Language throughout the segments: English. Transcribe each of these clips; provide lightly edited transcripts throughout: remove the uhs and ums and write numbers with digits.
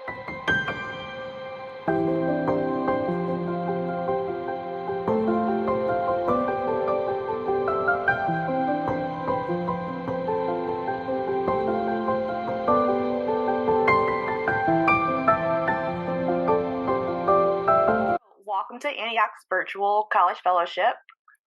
Welcome to Antioch's virtual college fellowship,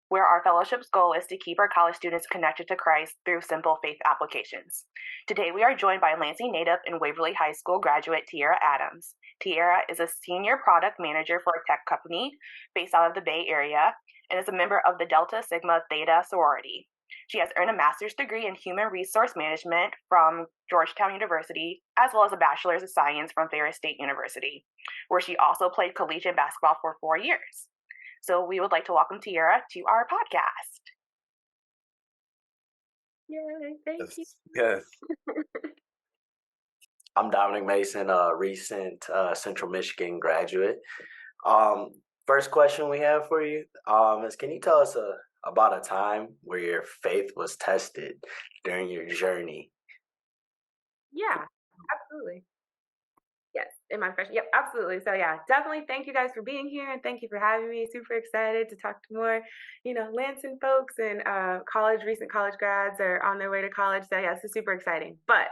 where our fellowship's goal is to keep our college students connected to Christ through simple faith applications. Today, we are joined by Lansing native and Waverly High School graduate Tiara Adams. Tiara is a senior product manager for a tech company based out of the Bay Area and is a member of the Delta Sigma Theta sorority. She has earned a master's degree in human resource management from Georgetown University, as well as a bachelor's of science from Ferris State University, where she also played collegiate basketball for 4 years. So we would like to welcome Tiara to our podcast. Yay, thank you. Yes. I'm Dominic Mason, a recent Central Michigan graduate. First question we have for you is, can you tell us about a time where your faith was tested during your journey? Yeah, absolutely. Yes, in my freshman. Yep, absolutely. So yeah, definitely thank you guys for being here and thank you for having me. Super excited to talk to more, Lansing folks and recent college grads are on their way to college. So yeah, it's super exciting. But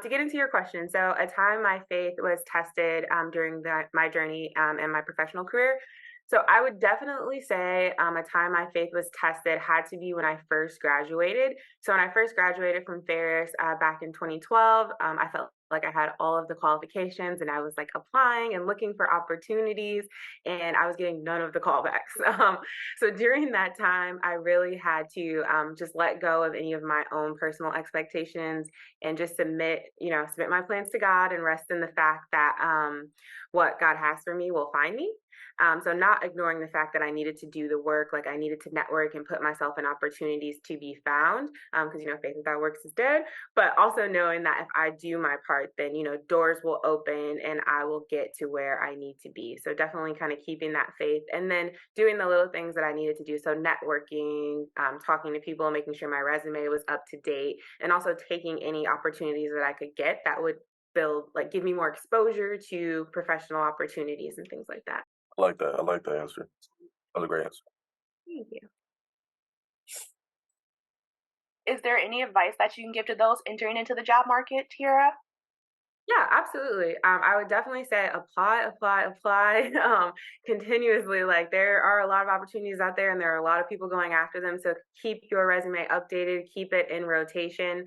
to get into your question, so a time my faith was tested during my journey and my professional career. So I would definitely say a time my faith was tested had to be when I first graduated. So when I first graduated from Ferris back in 2012, I felt like I had all of the qualifications and I was like applying and looking for opportunities and I was getting none of the callbacks. So during that time, I really had to just let go of any of my own personal expectations and just submit my plans to God and rest in the fact that what God has for me will find me. So not ignoring the fact that I needed to do the work, like I needed to network and put myself in opportunities to be found, because faith without works is dead. But also knowing that if I do my part, then doors will open and I will get to where I need to be. So definitely kind of keeping that faith, and then doing the little things that I needed to do. So networking, talking to people, making sure my resume was up to date, and also taking any opportunities that I could get that would give me more exposure to professional opportunities and things like that. I like that. I like that answer. That was a great answer. Thank you. Is there any advice that you can give to those entering into the job market, Tiara? Yeah, absolutely. I would definitely say apply continuously. Like there are a lot of opportunities out there and there are a lot of people going after them. So keep your resume updated, keep it in rotation.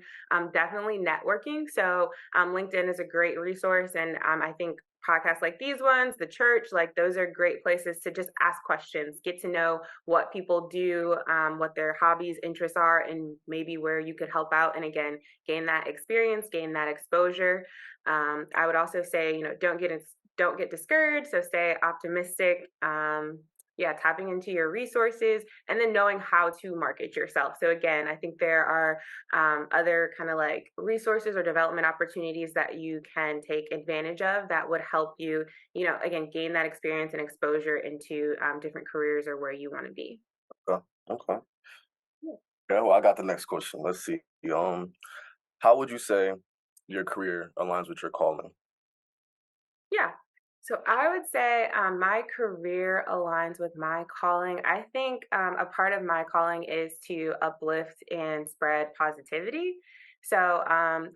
Definitely networking. So LinkedIn is a great resource. And I think podcasts like these ones, the church, like those are great places to just ask questions, get to know what people do, what their hobbies, interests are, and maybe where you could help out. And again, gain that experience, gain that exposure. I would also say, don't get discouraged. So stay optimistic. Tapping into your resources and then knowing how to market yourself. So again, I think there are other kind of like resources or development opportunities that you can take advantage of that would help you, again, gain that experience and exposure into different careers or where you want to be. Okay. Yeah, well, I got the next question. Let's see. How would you say your career aligns with your calling? Yeah. So I would say my career aligns with my calling. I think a part of my calling is to uplift and spread positivity. So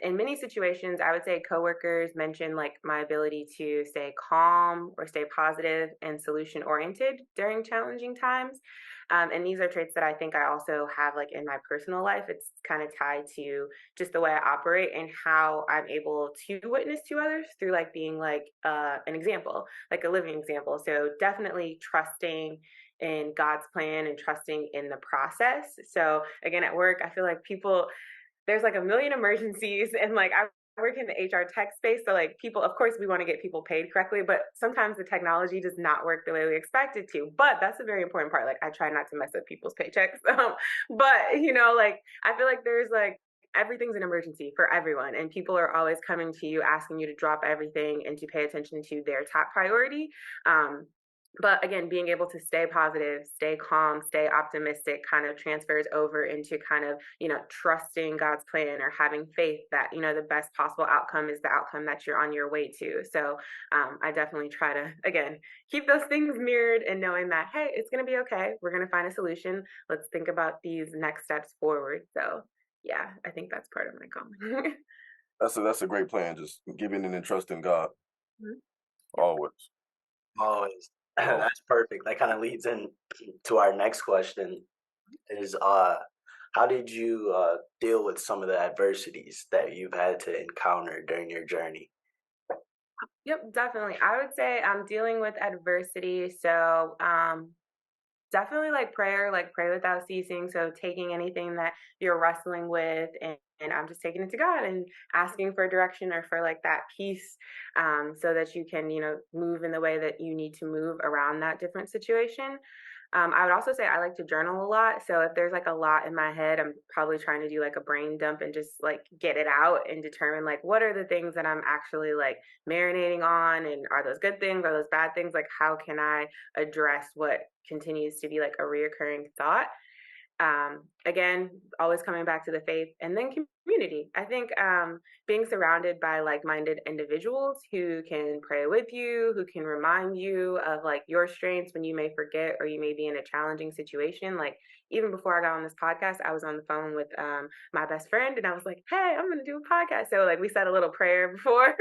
in many situations, I would say coworkers mention like my ability to stay calm or stay positive and solution oriented during challenging times. And these are traits that I think I also have like in my personal life. It's kind of tied to just the way I operate and how I'm able to witness to others through like being like an example, like a living example. So definitely trusting in God's plan and trusting in the process. So again, at work, I feel like there's like a million emergencies and like I work in the HR tech space. So like people, of course, we want to get people paid correctly, but sometimes the technology does not work the way we expect it to. But that's a very important part. Like I try not to mess up people's paychecks. But like I feel like there's like everything's an emergency for everyone. And people are always coming to you, asking you to drop everything and to pay attention to their top priority. But again, being able to stay positive, stay calm, stay optimistic kind of transfers over into kind of, trusting God's plan or having faith that, the best possible outcome is the outcome that you're on your way to. So I definitely try to, again, keep those things mirrored and knowing that, hey, it's going to be okay. We're going to find a solution. Let's think about these next steps forward. So yeah, I think that's part of my calling. That's a great plan. Just giving and trusting God Mhm. always. Always. That's perfect. That kind of leads in to our next question is how did you deal with some of the adversities that you've had to encounter during your journey? Yep, definitely. I would say I'm dealing with adversity. So, definitely like prayer, like pray without ceasing. So taking anything that you're wrestling with and I'm just taking it to God and asking for direction or for like that peace, so that you can, move in the way that you need to move around that different situation. I would also say I like to journal a lot. So if there's like a lot in my head, I'm probably trying to do like a brain dump and just like get it out and determine like what are the things that I'm actually like marinating on, and are those good things, are those bad things? Like how can I address what continues to be like a reoccurring thought? Again, always coming back to the faith and then community. I think being surrounded by like-minded individuals who can pray with you, who can remind you of like your strengths when you may forget or you may be in a challenging situation. Like even before I got on this podcast, I was on the phone with my best friend and I was like, hey, I'm going to do a podcast. So like we said a little prayer before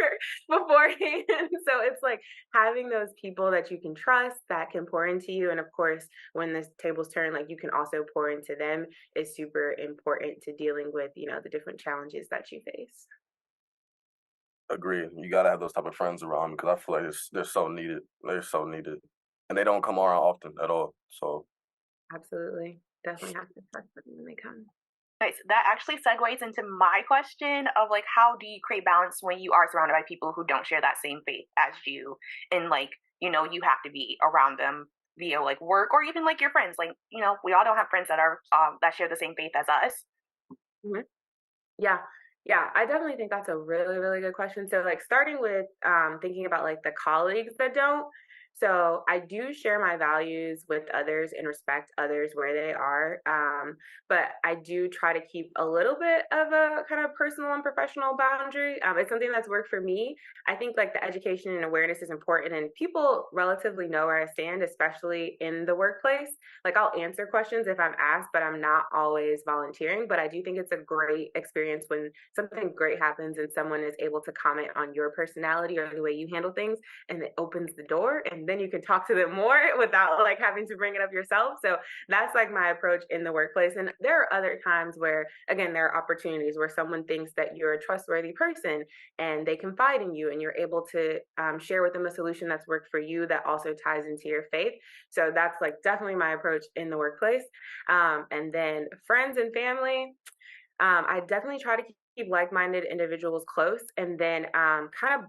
beforehand. So it's like having those people that you can trust that can pour into you. And of course, when the tables turn, like you can also pour into them is super important to dealing with, the different challenges that you face. Agreed. You gotta have those type of friends around because I feel like they're so needed. They're so needed, and they don't come around often at all. So Absolutely. Definitely have to trust them when they come. Nice. That actually segues into my question of like, how do you create balance when you are surrounded by people who don't share that same faith as you? And like, you have to be around them via like work or even like your friends. Like, we all don't have friends that are that share the same faith as us. Mhm. Yeah. Yeah, I definitely think that's a really, really good question. So like starting with thinking about like the colleagues that don't. So I do share my values with others and respect others where they are. But I do try to keep a little bit of a kind of personal and professional boundary. It's something that's worked for me. I think like the education and awareness is important and people relatively know where I stand, especially in the workplace. Like I'll answer questions if I'm asked, but I'm not always volunteering. But I do think it's a great experience when something great happens and someone is able to comment on your personality or the way you handle things, and it opens the door and then you can talk to them more without like having to bring it up yourself. So that's like my approach in the workplace. And there are other times where, again, there are opportunities where someone thinks that you're a trustworthy person and they confide in you and you're able to share with them a solution that's worked for you that also ties into your faith. So that's like definitely my approach in the workplace. And then friends and family, I definitely try to keep like-minded individuals close, and then kind of.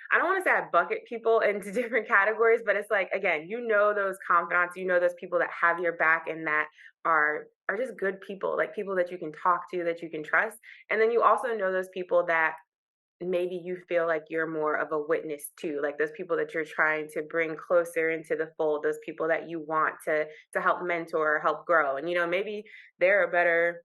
I don't want to say I bucket people into different categories, but it's like again, those confidants, those people that have your back and that are just good people, like people that you can talk to, that you can trust, and then you also know those people that maybe you feel like you're more of a witness to, like those people that you're trying to bring closer into the fold, those people that you want to help mentor or help grow, and maybe they're a better,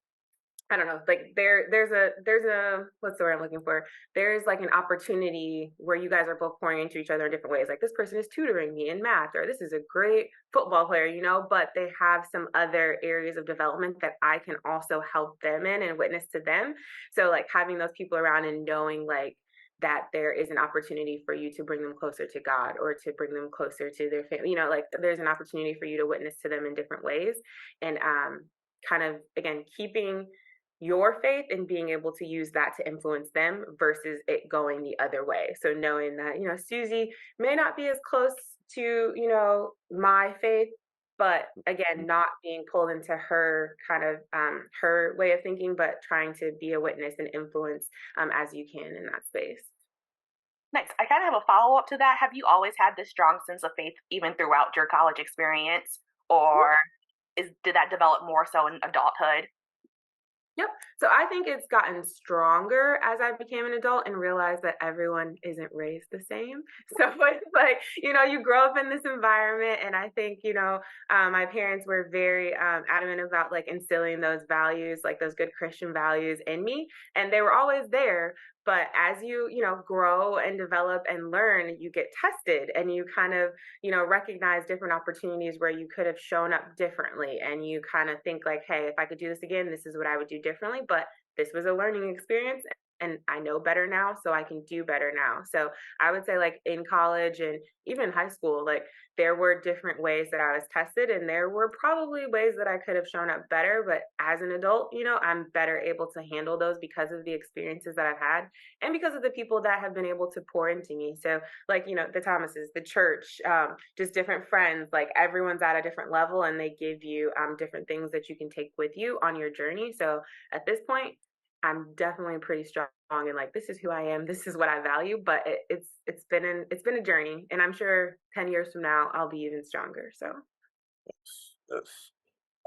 I don't know, like there's a what's the word I'm looking for? There's like an opportunity where you guys are both pouring into each other in different ways. Like this person is tutoring me in math, or this is a great football player, but they have some other areas of development that I can also help them in and witness to them. So like having those people around and knowing like that there is an opportunity for you to bring them closer to God or to bring them closer to their family, like there's an opportunity for you to witness to them in different ways. And kind of again keeping your faith and being able to use that to influence them versus it going the other way. So knowing that, Susie may not be as close to, my faith, but again, not being pulled into her kind of her way of thinking, but trying to be a witness and influence as you can in that space. Nice. I kind of have a follow up to that. Have you always had this strong sense of faith even throughout your college experience, or did that develop more so in adulthood? Yep. So I think it's gotten stronger as I became an adult and realized that everyone isn't raised the same. So it's like, you grow up in this environment, and I think, my parents were very adamant about like instilling those values, like those good Christian values in me, and they were always there. But as you grow and develop and learn, you get tested, and you kind of recognize different opportunities where you could have shown up differently. And you kind of think like, hey, if I could do this again, this is what I would do differently. But this was a learning experience, and I know better now, so I can do better now. So I would say like in college and even in high school, like there were different ways that I was tested, and there were probably ways that I could have shown up better. But as an adult, I'm better able to handle those because of the experiences that I've had and because of the people that have been able to pour into me. So like the Thomases, the church, just different friends, like everyone's at a different level, and they give you different things that you can take with you on your journey. So at this point, I'm definitely pretty strong and like this is who I am, this is what I value. But it's been a journey, and I'm sure 10 years from now I'll be even stronger. So Yes,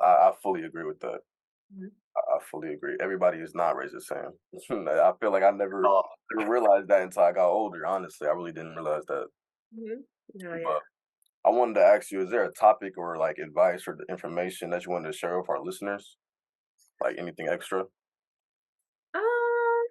I fully agree with that. mhm. I fully agree. Everybody is not raised the same. I feel like I never Oh, never realized that until I got older. Honestly, I really didn't realize that. Oh yeah. But I wanted to ask you: is there a topic or like advice or information that you wanted to share with our listeners? Like anything extra? Um,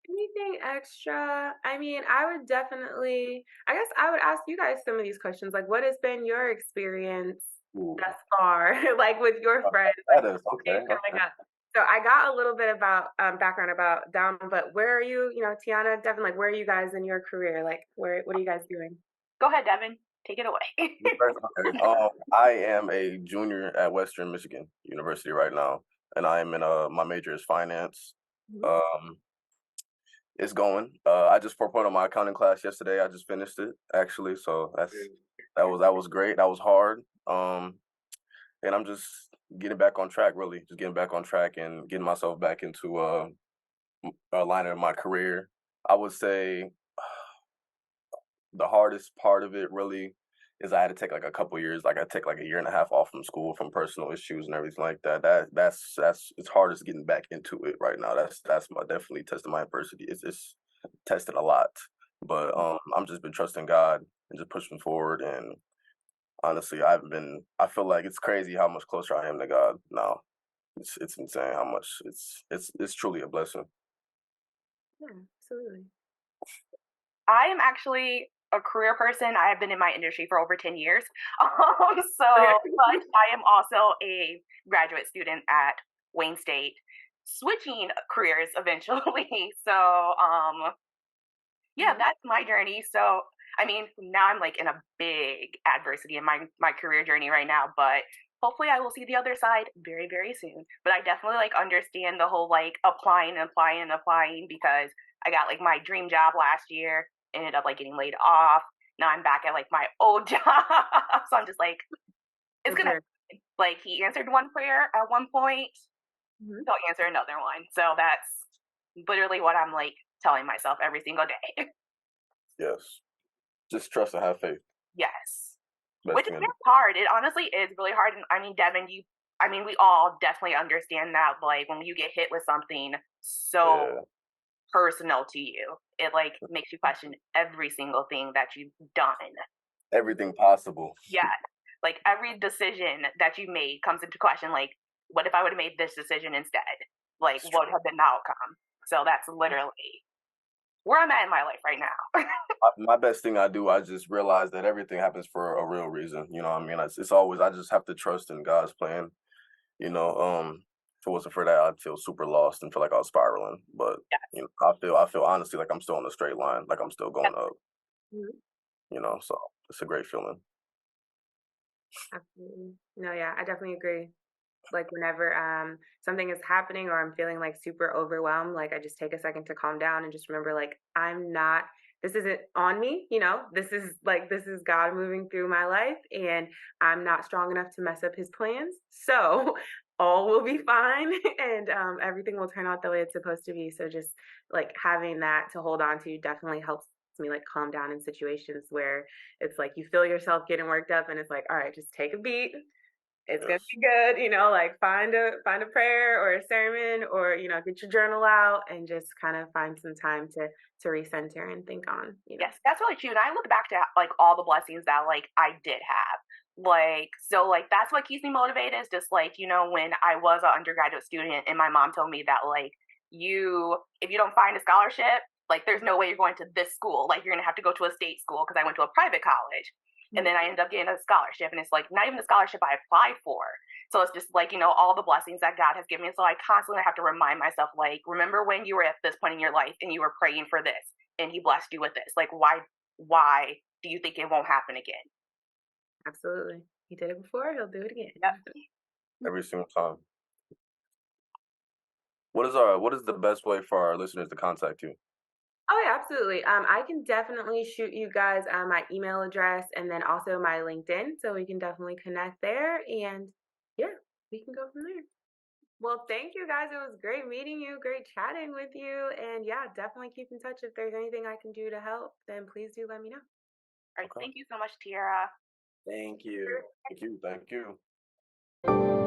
Anything extra? I mean, I would definitely, I guess I would ask you guys some of these questions. Like, what has been your experience Ooh, thus far, like with your friends, like that is okay. growing Okay. up? So I got a little bit about background about down, but where are you, Tiana, Devin, like where are you guys in your career? Like what are you guys doing? Go ahead, Devin. Take it away. Me first? Okay. I am a junior at Western Michigan University right now, and I am in my major is finance. Mhm. Um, it's going. I just reported on my accounting class yesterday. I just finished it actually, so that was great. That was hard. And I'm just getting back on track. Really, just getting back on track and getting myself back into a line of my career. I would say the hardest part of it really is I had to take like a couple years, like I take like a year and a half off from school from personal issues and everything like that. That's it's hardest getting back into it right now. That's my definitely testing my adversity. It's tested a lot, but I'm just been trusting God and just pushing forward. And honestly, I feel like it's crazy how much closer I am to God now. It's insane how much it's truly a blessing. Yeah, absolutely. I am actually a career person. I have been in my industry for over 10 years. So, Okay. but I am also a graduate student at Wayne State, switching careers eventually. So, yeah, Mhm. that's my journey. So, I mean, now I'm like in a big adversity in my career journey right now, but hopefully I will see the other side very, very soon. But I definitely like understand the whole like applying and applying and applying because I got like my dream job last year, ended up like getting laid off. Now I'm back at like my old job. So I'm just like, it's For gonna sure. happen. Like he answered one prayer at one point, Mhm. he'll answer another one. So that's literally what I'm like telling myself every single day. Yes, just trust and have faith. Yes. Best Which is thing I do. very hard. It honestly is really hard. And I mean, Devin, I mean, we all definitely understand that. Like, when you get hit with something so Yeah. personal to you, it like makes you question every single thing that you've done. Everything possible. Yeah. Like, every decision that you made comes into question. Like, what if I would have made this decision instead? Like, It's what would true. have been the outcome? So that's literally where I'm at in my life right now. My best thing I do, I just realize that everything happens for a real reason. You know what I mean? It's always I just have to trust in God's plan. You know, if it wasn't for that, I'd feel super lost and feel like I was spiraling. But Yes. I feel honestly like I'm still on a straight line, like I'm still going up. Mhm. So it's a great feeling. Absolutely. No, yeah, I definitely agree. Like whenever something is happening or I'm feeling like super overwhelmed, like I just take a second to calm down and just remember like I'm not, this isn't on me, this is God moving through my life, and I'm not strong enough to mess up his plans. So all will be fine, and everything will turn out the way it's supposed to be. So just like having that to hold on to definitely helps me like calm down in situations where it's like you feel yourself getting worked up, and it's like, all right, just take a beat, It's gonna Yes. be good, like find a prayer or a sermon, or get your journal out and just kind of find some time to recenter and think on. Yes, that's really true. And I look back to like all the blessings that like I did have. Like so like that's what keeps me motivated is just like, when I was an undergraduate student and my mom told me that like if you don't find a scholarship, like there's no way you're going to this school. Like you're gonna have to go to a state school because I went to a private college. And then I ended up getting a scholarship, and it's like not even the scholarship I applied for. So it's just like, all the blessings that God has given me. So I constantly have to remind myself, like, remember when you were at this point in your life and you were praying for this and he blessed you with this. Like, why do you think it won't happen again? Absolutely. He did it before, he'll do it again. Yep. Every single time. What is the best way for our listeners to contact you? Oh yeah, absolutely. I can definitely shoot you guys my email address and then also my LinkedIn, so we can definitely connect there. And yeah, we can go from there. Well, thank you guys. It was great meeting you, great chatting with you, and yeah, definitely keep in touch. If there's anything I can do to help, then please do let me know. All right. Okay. Thank you so much, Tiara. Thank you. Thank you.